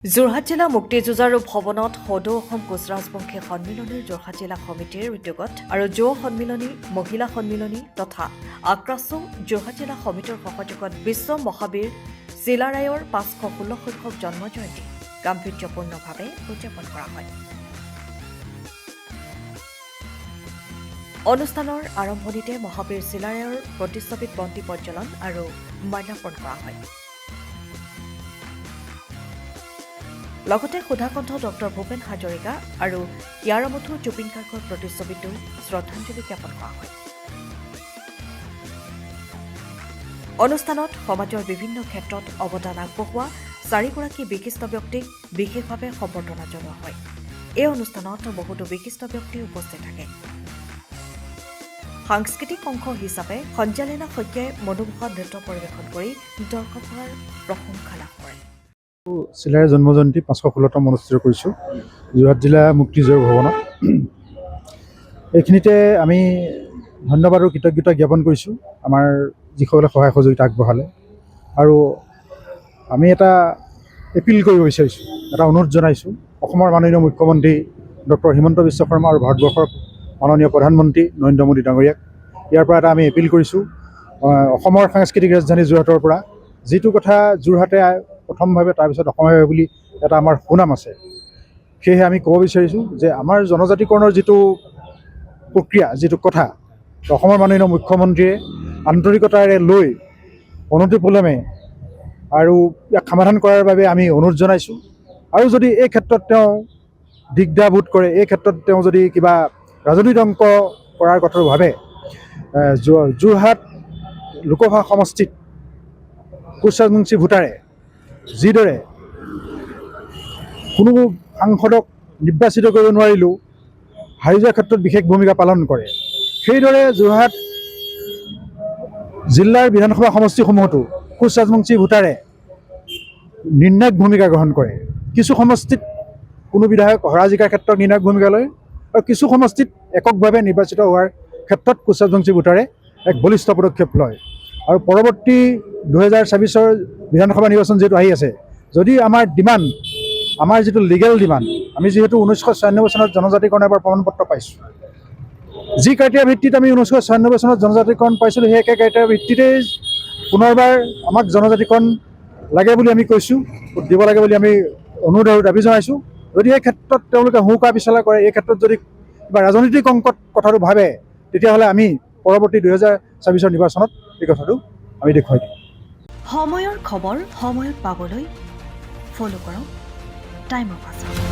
যোৰহাট জিলা মুক্তিযুঁজাৰু ভৱনত সদৌ অসম কোচ ৰাজবংশী সন্মিলনীৰ যোৰহাট জিলা সমিতিৰ উদ্যোগত আৰু যুৱ সন্মিলনী মহিলা সন্মিলনী তথা আক্ৰাছু যোৰহাট জিলা সমিতিৰ সহযোগত বিশ্ব মহাবীৰ চিলাৰায়ৰ ৫১৬ সংখ্যক জন্ম জয়ন্তী গাম্ভীৰ্যপূৰ্ণভাৱে উদযাপন কৰা হয়। অনুষ্ঠানৰ আৰম্ভণিতে মহাবীৰ চিলাৰায়ৰ প্ৰতিচ্ছবিত বন্তি প্ৰজ্বলন আৰু মাল্যাৰ্পণ কৰা হয়। লগতে সুধাকণ্ঠ ডক্টৰ ভূপেন হাজৰিকা আৰু ইয়াৰামুথু জুবিন গাৰ্গৰ প্ৰতিচ্ছবিতো শ্ৰদ্ধাঞ্জলি জ্ঞাপন কৰা হয়। অনুষ্ঠানত সমাজৰ বিভিন্ন ক্ষেত্ৰত অৱদান আগবঢ়োৱা 4গৰাকী বিশিষ্ট ব্যক্তিক বিশেষভাৱে সম্বৰ্ধনা জনোৱা হয়। এই অনুষ্ঠানত বহুতো বিশিষ্ট ব্যক্তি উপস্থিত থাকে। সাংস্কৃতিক অংশ হিচাপে সঞ্জালীনা শইকীয়াই মনোমোহা নৃত্য পৰিৱেশন কৰি দৰ্শকৰ প্ৰশংসা লাভ কৰে। চিলাৰায়ৰ জন্মজয়ন্তী ৫১৬তম অনুষ্ঠিত কৰিছোঁ যোৰহাট জিলা মুক্তিযুঁজাৰু ভৱনত। এইখিনিতে আমি ধন্যবাদ আৰু কৃতজ্ঞতা জ্ঞাপন কৰিছোঁ আমাৰ যিসকলে সহায় সহযোগিতা আগবঢ়ালে, আৰু আমি এটা এপিল কৰিব বিচাৰিছোঁ, এটা অনুৰোধ জনাইছোঁ অসমৰ মাননীয় মুখ্যমন্ত্ৰী ডক্টৰ হিমন্ত বিশ্ব শৰ্মা আৰু ভাৰতবৰ্ষৰ মাননীয় প্ৰধানমন্ত্ৰী নৰেন্দ্ৰ মোদী ডাঙৰীয়াক। ইয়াৰ পৰা এটা আমি এপিল কৰিছোঁ অসমৰ সাংস্কৃতিক ৰাজধানী যোৰহাটৰ পৰা যিটো কথা যোৰহাটে প্ৰথমভাৱে তাৰপিছত অসমভাৱে বুলি এটা আমাৰ সুনাম আছে, সেয়েহে আমি ক'ব বিচাৰিছোঁ যে আমাৰ জনজাতিকৰণৰ যিটো প্ৰক্ৰিয়া, যিটো কথা অসমৰ মাননীয় মুখ্যমন্ত্ৰীয়ে আন্তৰিকতাৰে লৈ অনতিপলমে আৰু ইয়াক সমাধান কৰাৰ বাবে আমি অনুৰোধ জনাইছোঁ। আৰু যদি এই ক্ষেত্ৰত তেওঁ দিগদাৰবোধ কৰে, এই ক্ষেত্ৰত তেওঁ যদি কিবা ৰাজনৈতিক অংক কৰাৰ কথা ভাবে, যোৰহাট লোকসভা সমষ্টিত কোচ ৰাজবংশী ভোটাৰে যিদৰে কোনো সাংসদক নিৰ্বাচিত কৰিব নোৱাৰিলেও হাৰি যোৱাৰ ক্ষেত্ৰত বিশেষ ভূমিকা পালন কৰে, সেইদৰে যোৰহাট জিলাৰ বিধানসভা সমষ্টিসমূহতো কোচ ৰাজবংশী ভোটাৰে নিৰ্ণায়ক ভূমিকা গ্ৰহণ কৰে। কিছু সমষ্টিত কোনো বিধায়ক হৰা জিকাৰ ক্ষেত্ৰত নিৰ্ণায়ক ভূমিকা লয়, আৰু কিছু সমষ্টিত এককভাৱে নিৰ্বাচিত হোৱাৰ ক্ষেত্ৰত কোচ ৰাজবংশী ভোটাৰে এক বলিষ্ঠ পদক্ষেপ লয়। আৰু পৰৱৰ্তী 2024 বিধানসভা নিৰ্বাচন যিহেতু আহি আছে, যদি আমাৰ ডিমাণ্ড, আমাৰ যিটো লিগেল ডিমাণ্ড, আমি যিহেতু 1996 চনত জনজাতিকৰণৰ এবাৰ প্ৰমাণপত্ৰ পাইছোঁ, যি ক্ৰাইটেৰিয়া ভিত্তিত আমি 1996 চনত জনজাতিকৰণ পাইছিলোঁ, সেই একে ক্ৰাইটেৰিয়া ভিত্তিতেই পুনৰবাৰ আমাক জনজাতিকৰণ লাগে বুলি আমি কৈছোঁ, দিব লাগে বুলি আমি অনুৰোধ আৰু দাবী জনাইছোঁ। যদি এই ক্ষেত্ৰত তেওঁলোকে হুকা পিছলা কৰে, এই ক্ষেত্ৰত যদি কিবা ৰাজনৈতিক অংকত কথাটো ভাবে, তেতিয়াহ'লে আমি পৰৱৰ্তী 2024 নিৰ্বাচনত এই কথাটো আমি দেখুৱাই দিম। সময়ৰ খবৰ সময়ত পাবলৈ ফ'ল' কৰক টাইম অফ আছাম।